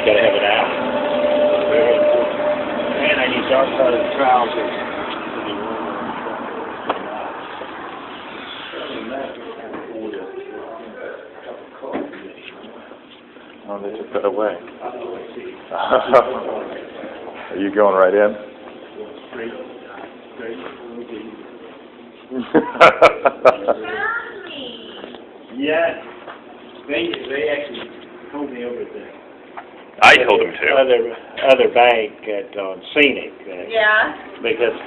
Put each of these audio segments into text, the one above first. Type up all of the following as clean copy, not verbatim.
got to have it out. Very important. And I need dark colored trousers. Oh, they took that away. Are you going right in? Yeah, they actually told me over there. I told him to. Other bank at Scenic. Yeah. Because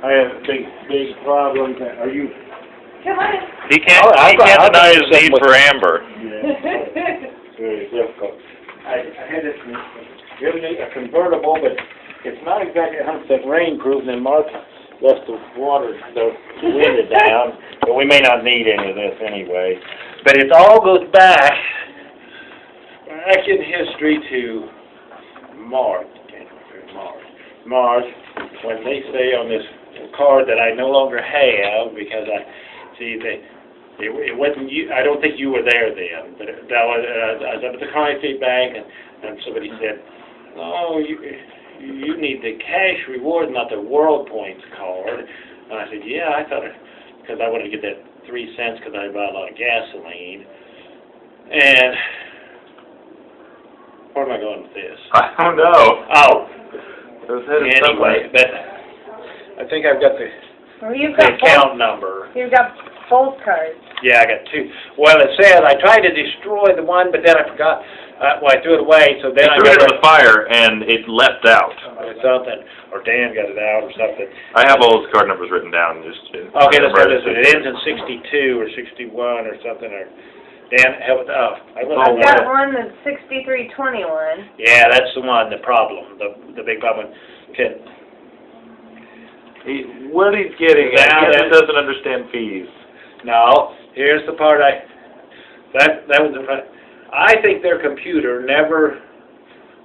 I have big problems. Are you? Come on. He can't deny his need for Amber. Yeah. It's very difficult. I had this a convertible, but it's not exactly 100% rainproof, and then Mark left the water, the wind down, but we may not need any of this anyway. But it all goes back in history to March, when they say on this card that I no longer have because it wasn't you. I don't think you were there then, but I was up at the County State Bank, and somebody said, "Oh, you need the cash reward, not the World Points card." And I said, "Yeah, I thought it," because I wanted to get that 3 cents because I buy a lot of gasoline. And where am I going with this? I don't know. Oh, Anyway, but I think I've got the account number. You've got both cards. Yeah, I got two. Well, it says I tried to destroy the one, but then I forgot. Well, I threw it away, so then I threw it in the fire, and it leapt out. Or something, or Dan got it out, or something. I have all those card numbers written down. Okay, let's go this one. It ends in 62 or 61 or something. Or Dan, I've got one that's 6321. Yeah, that's the one. The problem, the big problem. Okay. What he's getting at, he doesn't understand fees. No, here's the part that was the front. I think their computer never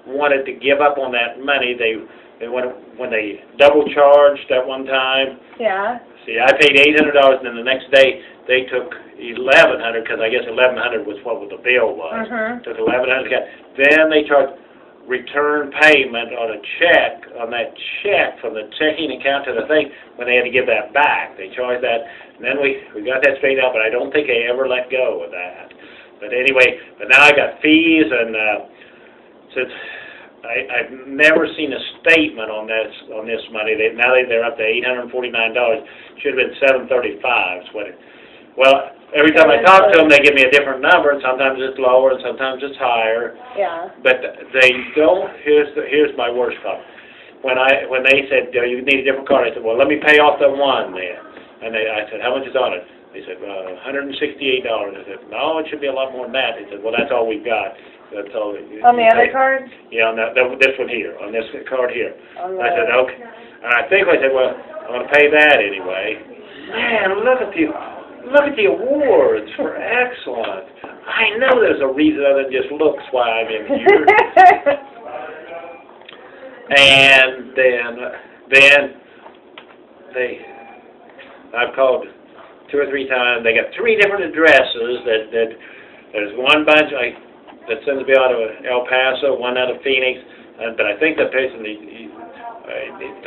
wanted to give up on that money. They when they double charged at one time. Yeah. See, I paid $800, and then the next day they took $1,100 because I guess $1,100 was what the bill was. Took $1,100. Then they charged return payment on a check, on that check from the checking account to the thing when they had to give that back. They charged that, and then we got that straightened out, but I don't think they ever let go of that. But anyway, but now I got fees, and since I've never seen a statement on this money. Now they're up to $849. Should have been $735. Well, every time I talk to them, they give me a different number, and sometimes it's lower, and sometimes it's higher. Yeah. But they don't. Here's my worst problem. When they said you need a different card, I said, well, let me pay off the one then. And I said, how much is on it? They said, $168. I said, no, it should be a lot more than that. They said, well, that's all we've got. That's all. On the other card? Yeah, on this one here, on this card here. I said, okay. And I said, well, I'm going to pay that anyway. Man, look at the awards for excellence. I know there's a reason other than just looks why I'm in here. And then I've called 2 or 3 times. They got 3 different addresses. That there's one bunch that sends me out of El Paso, one out of Phoenix, but I think the person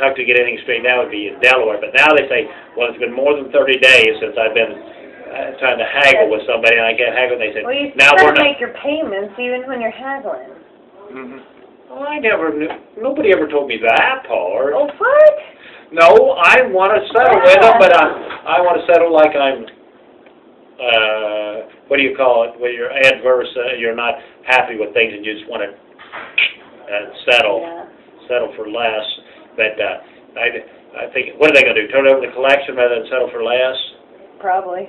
talked to get anything straightened out would be in Delaware. But now they say, well, it's been more than 30 days since I've been trying to haggle with somebody, and I can't haggle. And they said, well, you now still make your payments even when you're haggling. Well, I never knew. Nobody ever told me that part. Oh, what? No, I want to settle with them, but I want to settle like I'm, what do you call it, when you're adverse, you're not happy with things and you just want to settle for less. But I think, what are they going to do, turn over the collection rather than settle for less? Probably.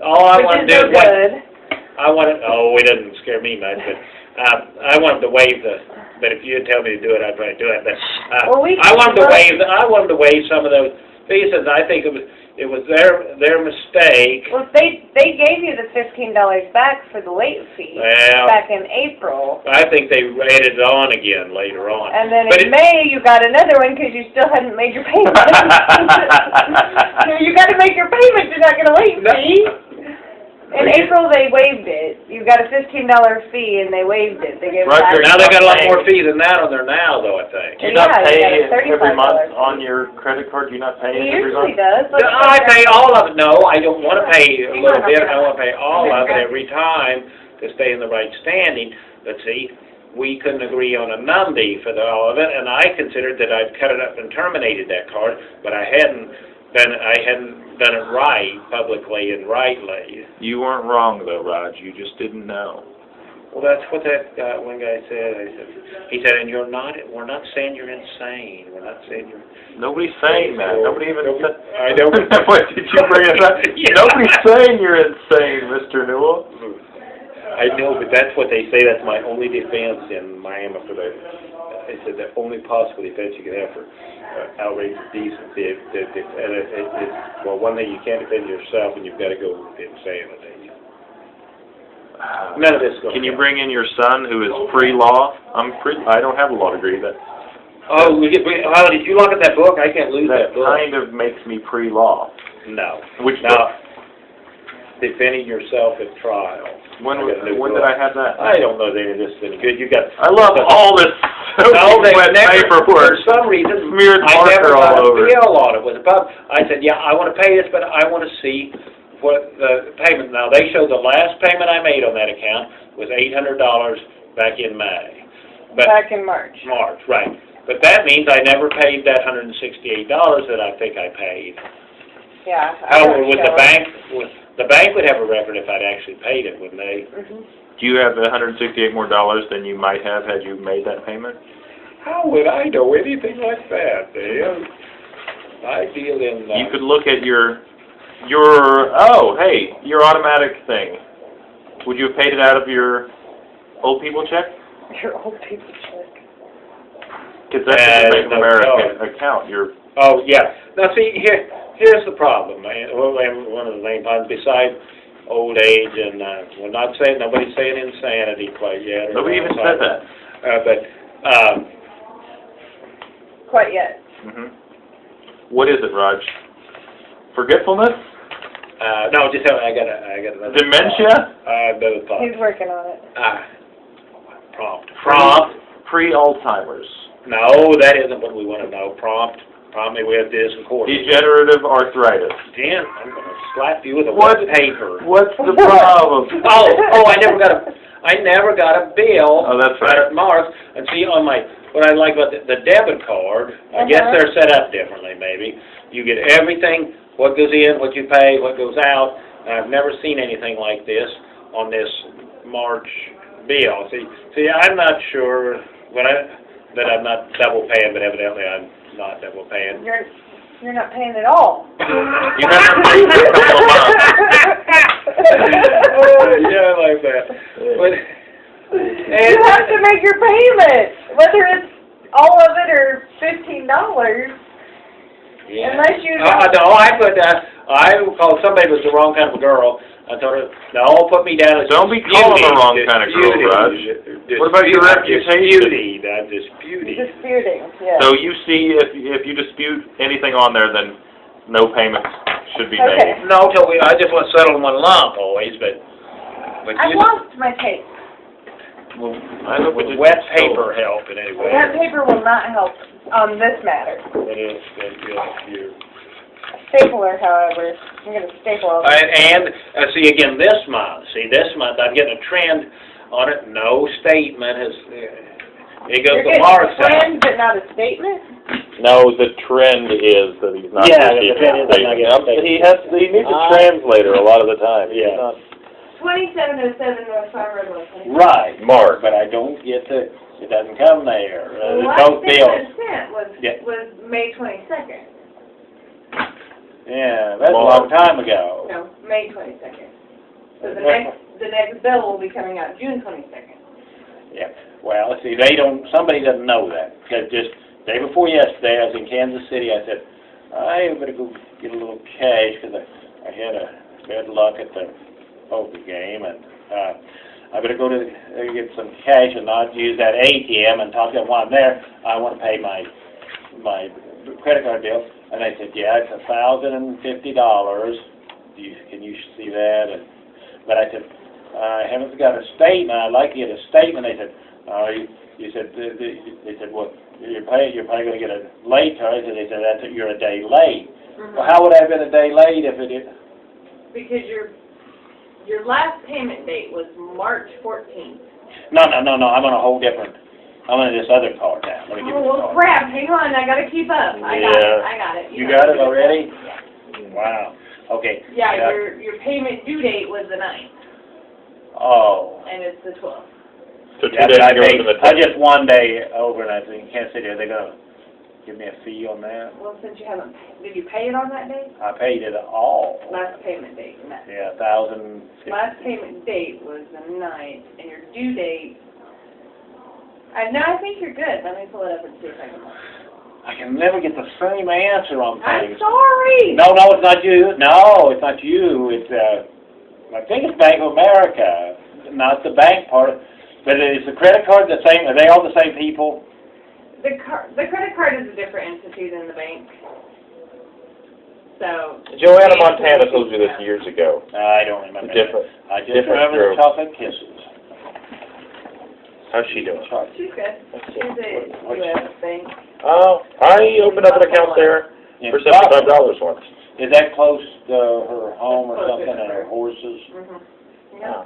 All I want to do is it doesn't scare me much, but I wanted to waive but if you'd tell me to do it, I'd probably do it. But I wanted to waive some of those fees. I think it was their mistake. Well, they gave you the $15 back for the late fee back in April. I think they added it on again later on. And then in May you got another one because you still hadn't made your payment. So you got to make your payment to not get a late fee. In April, they waived it. You got a $15 fee, and they waived it. They gave it Roger, back. Now they got a lot more fee than that on there now, though, I think. Do you not Yeah, pay you got a every month $35 on your credit card? Do you not pay He it every usually month? does. Let's I check pay that. all of it. No, I don't want to pay a You little wanna bit. pay I want to pay all of it Okay. every time to stay in the right standing. But see, we couldn't agree on a number for all of it, and I considered that I'd cut it up and terminated that card, but I hadn't done it right publicly and rightly. You weren't wrong though, Raj. You just didn't know. Well, that's what that one guy said. He said, and we're not saying you're insane. We're not saying you're... Nobody's saying that. Nobody even said... I don't... What, did you bring it up? Yeah. Nobody's saying you're insane, Mr. Newell. I know, but that's what they say. That's my only defense in Miami for the... They said the only possible defense you can have for outrageous decency. Well, one thing, you can't defend yourself, and you've got to go with insanity. None of this goes. Can you bring in your son, who is pre-law? I don't have a law degree. That Did you look at that book? I can't lose that book. kind of makes me pre-law. No. Which Now, defending yourself at trial. When did I have that? I don't know that any of this is any good. You got. I love all this wet paperwork. For some reason, Smeared I never marker got all a over. bill on it. I said, yeah, I want to pay this, but I want to see what the payment. Now they show the last payment I made on that account was $800 back in May. But Back in March. March, right? But that means I never paid that $168 that I think I paid. Yeah. How would the bank? The bank would have a record if I'd actually paid it, wouldn't they? Mm-hmm. Do you have $168 more than you might have had you made that payment? How would I know anything like that, Dale? I deal in... You could look at your automatic thing. Would you have paid it out of your old people check? Your old people check. Because that's the Bank of America account. Oh, yeah. Now, see, here's the problem, man. Well, one of the main problems, besides old age, and nobody's saying insanity quite yet. Nobody even said that. Quite yet. Mm-hmm. What is it, Raj? Forgetfulness? No, just I got another dementia? Another thought. He's working on it. Prompt. Pre-Alzheimer's. No, that isn't what we want to know. Prompt. Probably we have this in court. Degenerative arthritis. Dan, I'm going to slap you with a wet paper. What's the problem? I never got a bill. Oh, that's right. Out of March. And see, on what I like about the debit card, I guess they're set up differently. Maybe you get everything, what goes in, what you pay, what goes out. And I've never seen anything like this on this March bill. See, I'm not sure that I'm not double paying, but evidently I'm not double paying. You're not paying at all. You haven't paid for a couple of months. Yeah, I like that. But, you have to make your payment, whether it's all of it or $15. Yeah. Unless you. No, I called somebody was the wrong kind of a girl. I told her, no, put me down as Don't be calling the wrong kind of girl, Raj. What about your reputation? Disputing, yeah. So you see, if you dispute anything on there, then no payments should be made. No, I just want to settle in one lump always, but I lost my tape. Well, would wet paper help in any way? Wet paper will not help on this matter. It is good. Stapler, however, I'm going to staple all this. And see again this month. I'm getting a trend on it. No statement has. It goes to Mark's. You're getting a trend, but not a statement. No, the trend is that he's not getting a statement. He needs a translator a lot of the time. Yeah. 2707 North Farm Road, Westlake. Right, Mark. But I don't get it doesn't come there. The last thing I sent was May 22nd. Yeah, that's a long time ago. No, May 22nd. So the next bill will be coming out June 22nd. Yeah. Well, see, somebody doesn't know that. Because just day before yesterday, I was in Kansas City. I said, I better go get a little cash because I had a bad luck at the poker game, and I better go to get some cash and not use that ATM and talk to them while I'm there. I want to pay my credit card bill. And they said, yeah, it's $1,050. Can you see that? And But I said, I haven't got a statement. I'd like to get a statement. They said, they said, well, you're probably going to get a late charge. They said, you're a day late. Well, how would I have been a day late if it is? Because your last payment date was March 14th. No. I'm on a whole different. I'm on this other card now. Let me give you the Well, card. crap. Hang on. I got to keep up. I got it. You got it already? Yeah. Wow. Okay. Yeah, your payment due date was the 9th. Oh. And it's the 12th. So 2 days ago to the 10th. I just one day over, and I think you can't sit there. They're gonna give me a fee on that. Well, since you haven't, did you pay it on that day? I paid it all. Last payment date. Yeah, $1,000. Last payment date was the 9th, and your due date. I think you're good. Let me pull it up and see if I can. I can never get the same answer on things. I'm sorry. No, it's not you. No, it's not you. It's I think it's Bank of America, not the bank part. But is the credit card the same? Are they all the same people? The credit card is a different entity than the bank. So. Joanna Montana told you this years ago. I don't remember. Different. I just different remember group. the chocolate kisses. How's she doing? She's good. She's a U.S. bank. Oh, I opened up an account there for $75 once. Is that close to her home or something, and her horses? Yeah.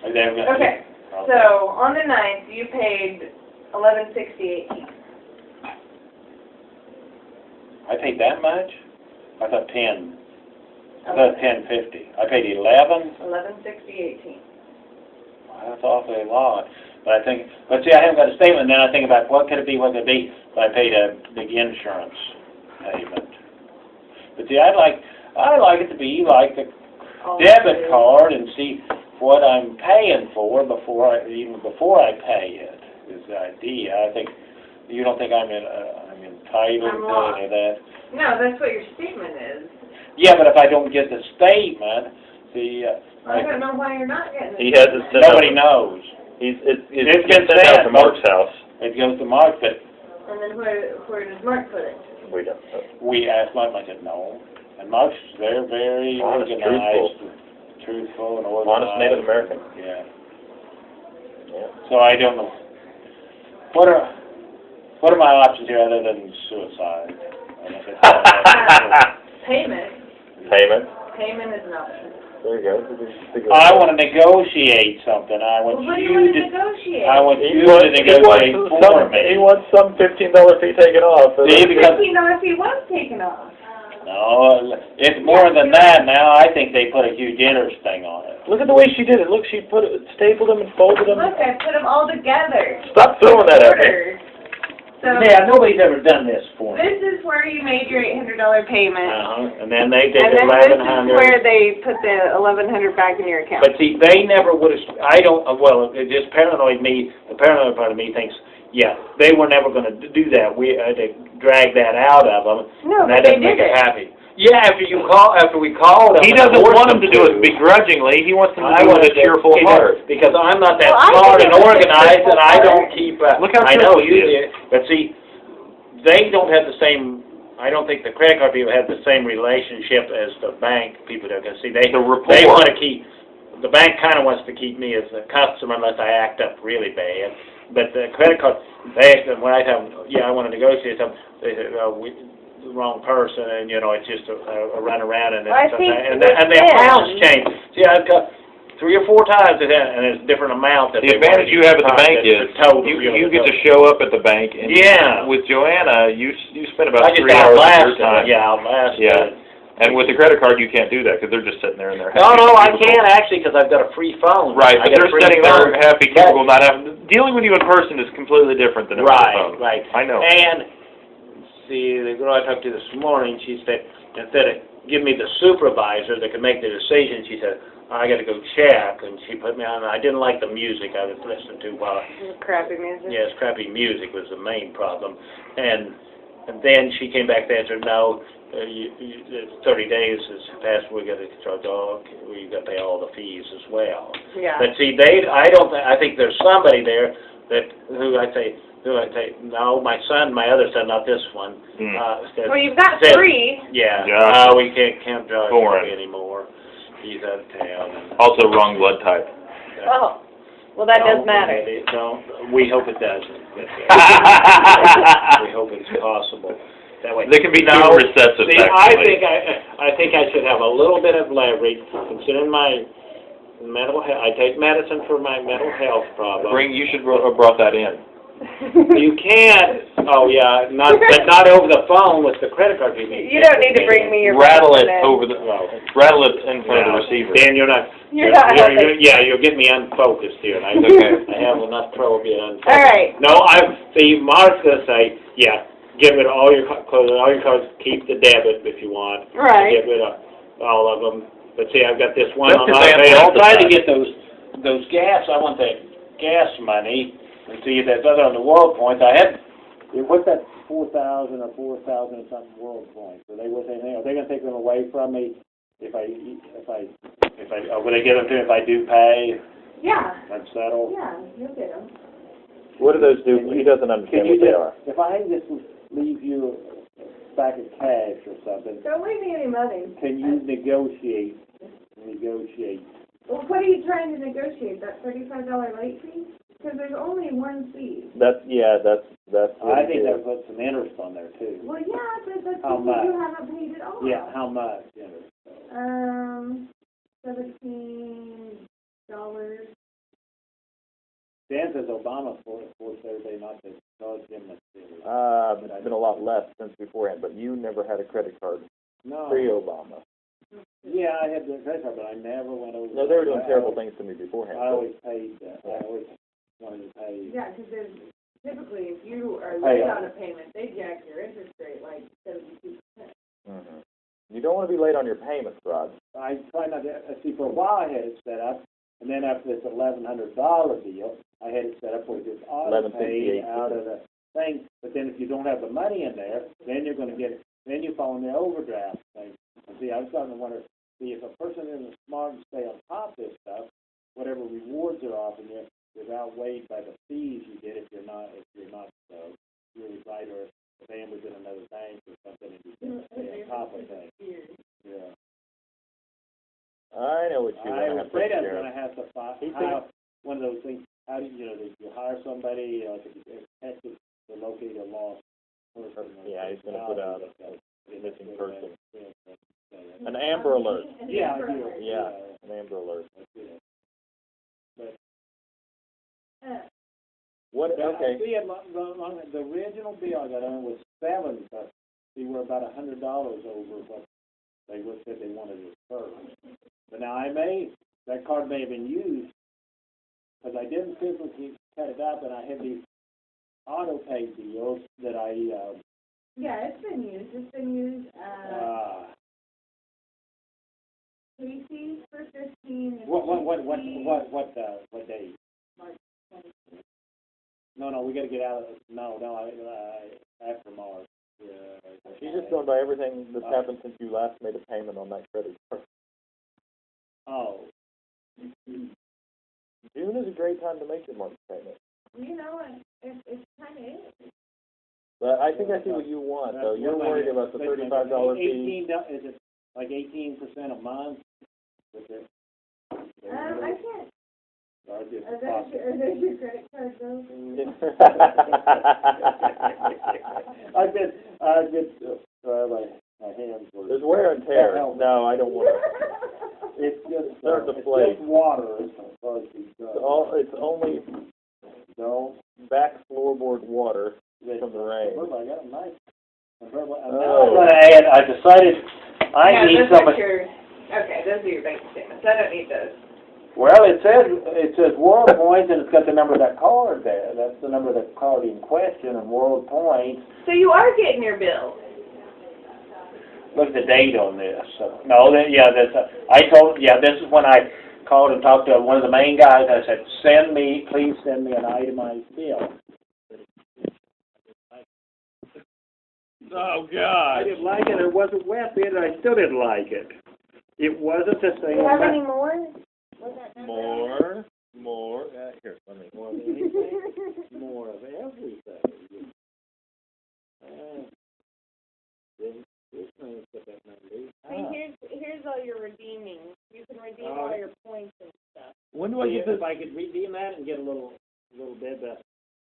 Okay. So on the 9th, you paid $11.68. I paid that much? I thought 10. I thought $10.50. I paid 11. $11.60.18. That's awfully a lot. But see, I haven't got a statement. Then I think about what could it be, But I paid a big insurance payment. But see, I'd like it to be like the debit card and see what I'm paying for before I pay it. Is the idea. I think you don't think I'm entitled to any of that. No, that's what your statement is. Yeah, but if I don't get the statement, I don't know why you're not getting it. He has it sent nobody knows. It's been sent out to Mark's house. It goes to Mark, but and then where does Mark put it? We don't know. We asked Mark, I said no. And Mark's very honest, organized, truthful and organized. Honest Native American. Yeah. Yeah. So I don't know. What are my options here other than suicide? Payment. Payment is an option. There you go. I want to negotiate something. I want what do you you want to to negotiate? I want you to negotiate for me. He wants some $15 fee taken off. See, because $15 fee was taken off. no, it's more than that now. I think they put a huge interest thing on it. Look at the way she did it. Look, she stapled them and folded them. Look, I put them all together. Stop throwing that at me. So Yeah, nobody's ever done this for me. this is where you made your $800 payment. And then they did And then this is 1,100. where they put the $1,100 back in your account. But see, they never would have. It just paranoid me. The paranoid part of me thinks, yeah, they were never going to do that. We had to drag that out of them. No, and but that they doesn't make did us it. happy. Yeah, after we called them. He doesn't want them to do it begrudgingly. He wants them to do it with a cheerful heart. Because I'm not that Well, I smart think and it's a organized, cheerful and I heart. don't keep. Look how I know cheerful you she is. did, but see, they don't have the same. I don't think the credit card people have the same relationship as the bank people do. Because see, they want to keep. The bank kind of wants to keep me as a customer unless I act up really bad. But the credit card, when I tell them, yeah, I want to negotiate something, they say, well, the wrong person, and it's just a run around, and the amounts change. See, I've got 3 or 4 times, and it's a different amount. The advantage you have at the bank is you get to show up at the bank, and with Joanna, you spend about 3 hours of your time. And with the credit card, you can't do that because they're just sitting there in their happy. No, I can't actually because I've got a free phone. Right, but they're sitting there happy, cubicle, not having. Dealing with you in person is completely different than over the phone. Right. I know. And see, the girl I talked to this morning, she said instead of give me the supervisor that could make the decision, she said I got to go check, and she put me on. I didn't like the music I was listening to while. Crappy music. Yes, crappy music was the main problem, and then she came back to answer no. 30 days has passed. We got to charge we got to pay all the fees as well. Yeah. But see, I think there's somebody there who I say no. My other son, not this one. Well, you've got 3. Yeah. We can't charge anymore. He's out of town. Also, wrong blood type. Oh, well, that does matter. We hope it doesn't. We hope it's possible. That way. There can be two recessive. See, I think I should have a little bit of leverage, considering my mental health. I take medicine for my mental health problem. You should have brought that in. You can't. Oh yeah, but not over the phone with the credit card people. You don't need to bring me your rattle it in front of the receiver. Dan, you're not helping. You'll get me unfocused here. I have enough trouble being unfocused. All right. No, Mark's gonna say, get rid of all your cards. Keep the debit if you want. Right. Get rid of all of them. But see, I've got this one on my pay. I'll try to get those gas. I want that gas money. And see, that other on the world points, I had, what's that 4,000 or 4,000 and something world points? Are they going to take them away from me will they give them to me if I do pay? Yeah. That's settled? Yeah, you'll get them. What do those do? He doesn't understand what they are. If I just leave you a stack of cash or something. Don't leave me any money. Can you negotiate? Well, what are you trying to negotiate? That $35 late fee? Because there's only one fee. That's I think that puts some interest on there too. Well, yeah, but that's how because much? you haven't paid it all. Yeah, how much? $17. Dan says Obama forced everybody not to charge him the it's been a lot less since beforehand, but you never had a credit card pre-Obama. Yeah, I had the credit card, but I never went over. No, they were doing terrible things to me beforehand. I always paid that. I always wanted to pay. Yeah, because typically if you are late on a payment, they jack your interest rate like 72%. Mm-hmm. You don't want to be late on your payments, Rod. I try not to. See, for a while I had it set up, and then after this $1,100 deal, I had it set up where it's auto pay out of the thing. But then if you don't have the money in there, then you're going to get it. Then you fall in the overdraft thing. And see, I'm starting to wonder. See, if a person isn't smart and stay on top of this stuff, whatever rewards are offering you is outweighed by the fees you get if you're not really right, or if Amber's in another bank or something and you can stay on top of things. Yeah. I know what you're going to have to do. I'm going to have to hire one of those things. How do you hire somebody, to detect to locate a lost person? Yeah, he's going to put out a missing person. An Amber Alert. Yeah, I do. Yeah, an Amber Alert. What? Okay. See, the original bill I got on was $7, but we were about $100 over what they said they wanted to first. But now that card may have been used because I didn't physically cut it up, and I had these auto pay deals that I. Yeah, it's been used. It's been used. Casey's for 15. What day? March 20th. No, we got to get out of after March. Yeah. She's just going by everything that's happened since you last made a payment on that credit card. Oh. June is a great time to make your March payment. You know, it's kind of it. But I think I see what you want, though. You're worried about the $35 fee. Is it like 18% a month? I can't. Are those your credit cards, though? I've been my hands were. There's wear and tear. No, I don't want to. It's just just water as far as it's only back floorboard water from the rain. I got a nice. I decided I need somebody. Okay, those are your bank statements. I don't need those. Well, it says World Points, and it's got the number of that card there. That's the number of the card in question, and World Points. So you are getting your bill. Look at the date on this. This is when I called and talked to one of the main guys. I said, please send me an itemized bill. Oh, God. I didn't like it. It wasn't wet, and I still didn't like it. It wasn't the same. Do you have any more? More. Here, let me. More of anything. More of everything. See, here's all your redeeming. You can if I could redeem that and get a little bit,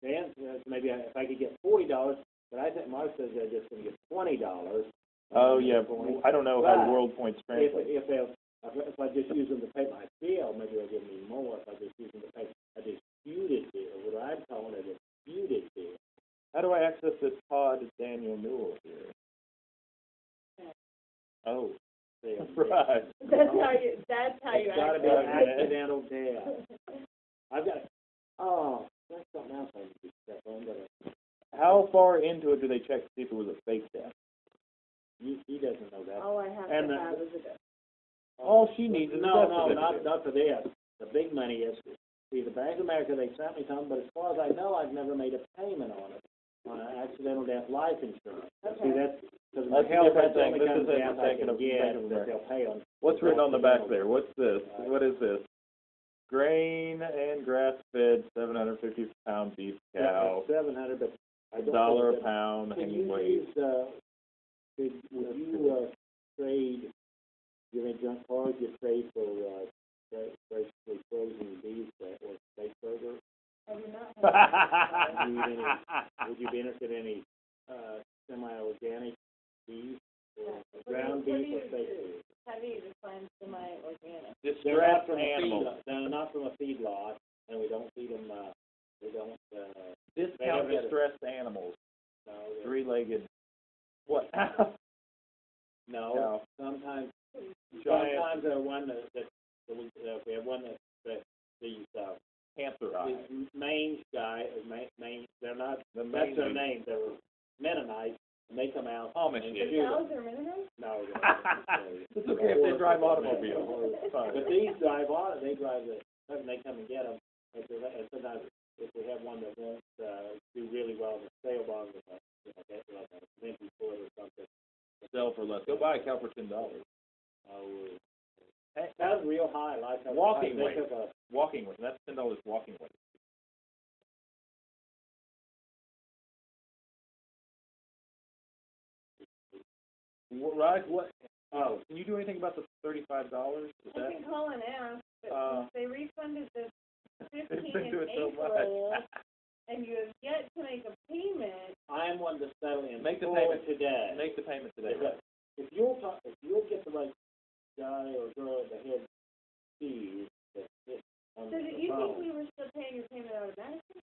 then maybe if I could get $40, but I think Mark says they're just going to get $20. Oh yeah, I don't know how world points translate. If I just use them to pay my bill, maybe they'll give me more. If I just use them to pay a disputed bill, what I'm calling a disputed bill. How do I access this Todd Daniel Newell here? Oh, right. That's how you it's got to be an accidental death. I've got. Oh, that's something else I need to step on. How far into it do they check to see if it was a fake death? He doesn't know that. All I have to have is a death. All she needs is not for this. The big money is, see, the Bank of America, they sent me something, but as far as I know, I've never made a payment on it, on an accidental death life insurance. Okay. See, that's because a different thing. This is they'll pay on. What's written on the back there? What's this? What is this? Grain and grass-fed 750-pound beef cow. 700, but $1 a pound. Would you trade? You mean junk cars? You trade for basically frozen beef or steak burger? I do not. Would you be interested in any semi-organic beef or ground beef or steak beef? How do you define semi-organic? Distressed animals. They're not from a feedlot, and we don't feed them. We don't. Discount distressed animals. No. Three-legged. What? No. Sometimes there are one that we have one that these cancer these mange guy they're not that's their name. They're Mennonites, and they come out. Amish. The cows are Mennonites? No. It's okay if they drive automobiles. But these drive on. They drive and they come and get them. And sometimes if we have one that won't do really well in the sale barn, like an empty Ford or something. Sell for less. Go buy a cow for $10. That's real high. Like walking weight. Walking weight. That's $10 walking weight. Right? What? Oh, can you do anything about the $35? I can call and ask, but they refunded the $15 in April, and you have yet to make a payment. I am one to settle in. Make the payment today. Make the payment today. If you'll get the right guy or girl at the head fees that hit on so the did you phone. think we were still paying your payment automatically?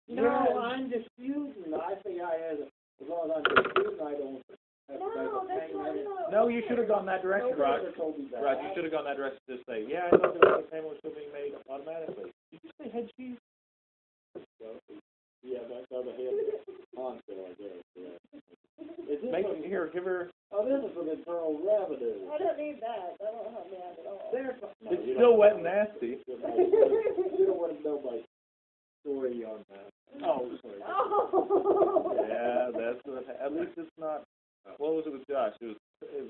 No, I'm disputing. I think as long as I'm disputing, I don't have to make a payment. No, you should have gone that direction, Rod. Rod, you should have gone that direction to say, yeah, I thought the payment was still being made automatically. Did you say head cheese? Yeah, that's the head honcho, I guess. Yeah. Give her. Oh, this is from Internal Revenue. I don't need that. That won't help me out at all. It's still wet and nasty. You don't want to know my story on that. Oh, sorry. Oh. Yeah, that's what. At least it's not. What was it with Josh? It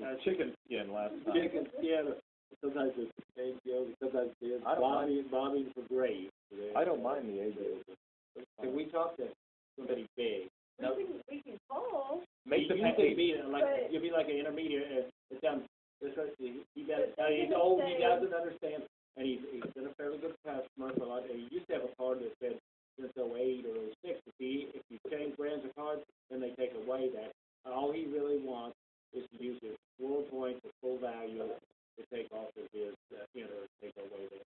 was chicken skin last time. Chicken skin. Sometimes it's egg yolk. Sometimes it's bobbing for gravy. I don't mind the egg yolk. Can we talk to somebody big? We can call. Make the payment. You'll be like an intermediate. He's old. He doesn't understand, and he's been a fairly good customer for a lot. He used to have a card that said since 08 or 06. If you change brands of cards, then they take away that. All he really wants is to use his world points at full value to take off of his take away that.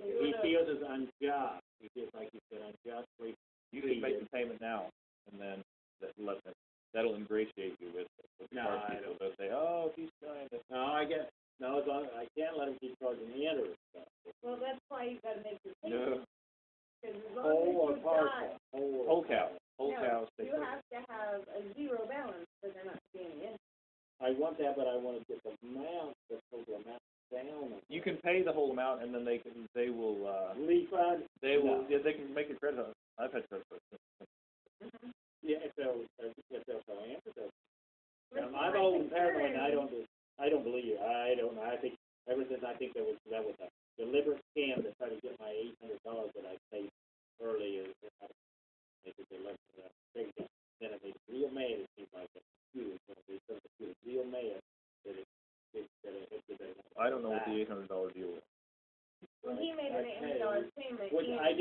He feels it's unjust. He feels like he's been unjustly. You can make the payment now, and then that'll ingratiate you with No, I don't. They'll say, oh, he's trying to. No, I can't let him keep charging the interest. Well, that's why you got to make your No. payment. Because as long as Whole cow. You have to have a zero balance for there not to be any interest. I want that, but I want to get the amount, the total amount down. You can pay the whole amount, and then they will refund. They will. No. Yeah, they can make a credit. I've had credit cards. Mm-hmm. Yeah, if they'll answer. I'm old and paranoid. I don't believe you. I don't know. I think ever since I think that was a deliberate scam to try to get my $800 that I paid earlier. Then it made real mad. It seemed like real mad that it I don't know what the $800 deal was.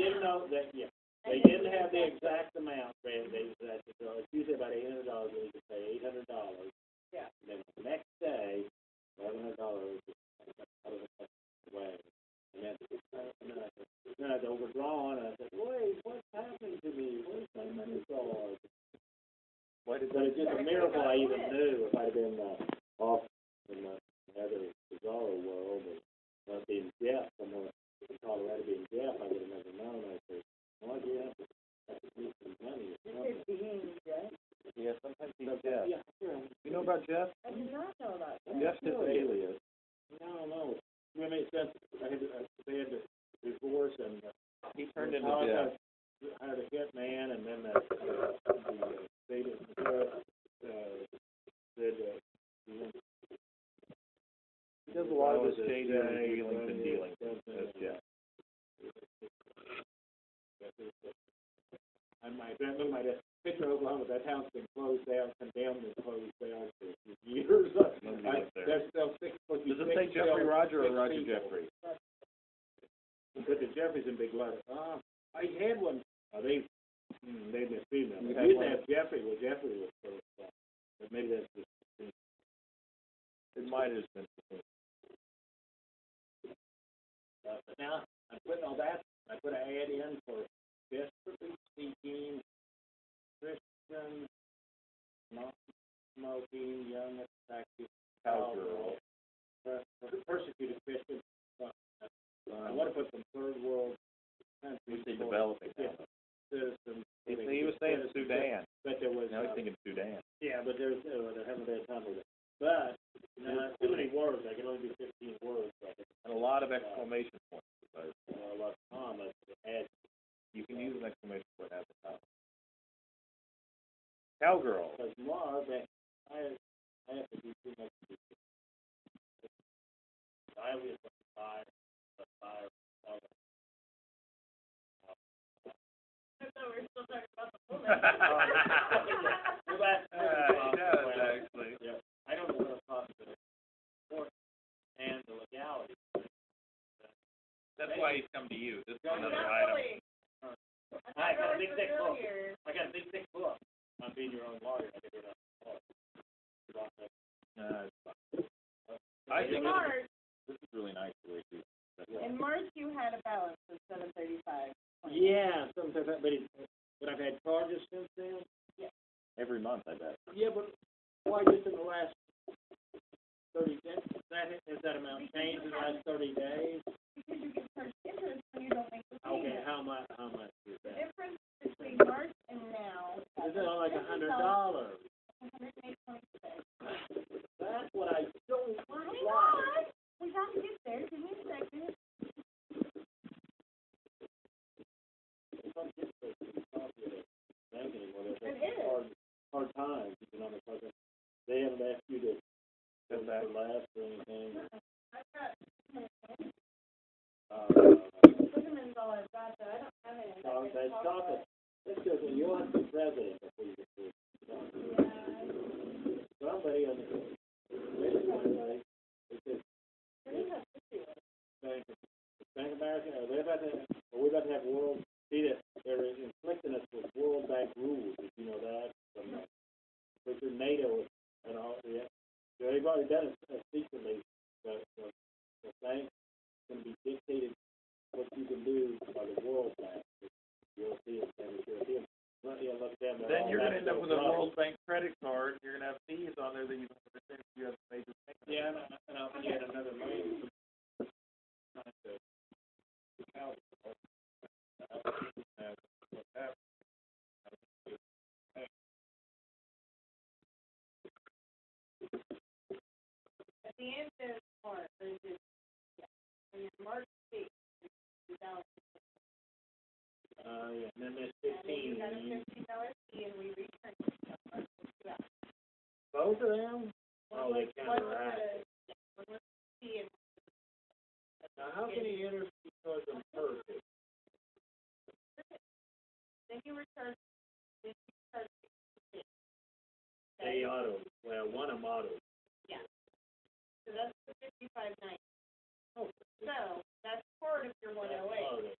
didn't know that, yeah. They didn't have the exact amount, Brad. It's usually about $800. They could pay $800. Yeah. And then the next day, $1,100 out of the way. And then I'd overdrawn, and I said, wait, what's happened to me? Where's my money gone? But it's just a miracle I even knew. If I'd been off in the other bizarro world, and not being deaf, somewhere in Colorado being deaf, I would have never known. I said, well, yeah, I could use some money. Yeah, sometimes he's deaf. Yeah, sure. You know about Jeff? I did not know about that. Jeff's his alias. No. I mean, since they had to divorce, and he turned into Jeff. I had a hitman, and then they said he does a lot of this shady dealings and dealings. That's Jeff. My picture of Oklahoma, that town's been closed down, condemned and closed down for years. There's still six. Does it say Jeffrey Roger or Roger Jeffrey? But the Jeffrey's in big letters. I had one. They missed female. We used to have Jeffrey. Well, Jeffrey was first. But maybe that's just. It might have been. But now I'm putting all that. I put an ad in for desperately seeking Christian, non-smoking, young, attractive cowgirl, persecuted Christian. I want to put some third world countries. Developing citizens. He was saying Sudan. But there was. Now he's thinking Sudan. Yeah, but there haven't been time with it. But too many words. I can only do 15 words. And a lot of exclamation points. A lot of commas to add. You can use an exclamation point as a comma. Cowgirl. Because Marv, I have to do too much to do. I was five. I thought we were still talking about the woman. Actually. Yeah. I don't know what it costs to support and the legality. That's why he's come to you. This is another Really. item. I got a big thick book. I got a big thick book on being your own lawyer. I figured out. I think this is really nice the way you. In March, you had a balance of $735. Yeah, sometimes, but I've had charges since then. Yeah. Every month, I bet. Yeah, but why just in the last 30 days? Has that amount changed in the last 30 days? Because you get charged interest when you don't make the payment. Okay, how much is The that? difference between March and now Is it like $100? $108.26. That's what I don't Hang like. on. We have to get there. Give me a second. Hard times, because they haven't asked you to come back last or anything. I've got Cinnamons all I've got, but I don't have any. Chocolate. Let's go. You'll have to be president before you get through. Somebody on the Bank of America, we're about to have world. See that they're inflicting us with World Bank rules. If you know that, which are NATO and all. Yeah, they've already done it secretly. The bank can be dictated what you can do by the World Bank. European. Then you're going to end up with a World Bank credit card. You're going to have fees on there that you don't understand if you have major payments. Yeah, and I'll get another lane. At the end of March, or is it, March 6th, it's $2. Yeah, and then there's 15. You got a $15 fee, and we returned it. Both of them? Oh, they counteract. One was the fee and Now, how can he enter because of perfect? then you were charged. They auto. Well, one of them auto. Yeah. So that's the $55.90. Oh. So that's part of your 108. Okay.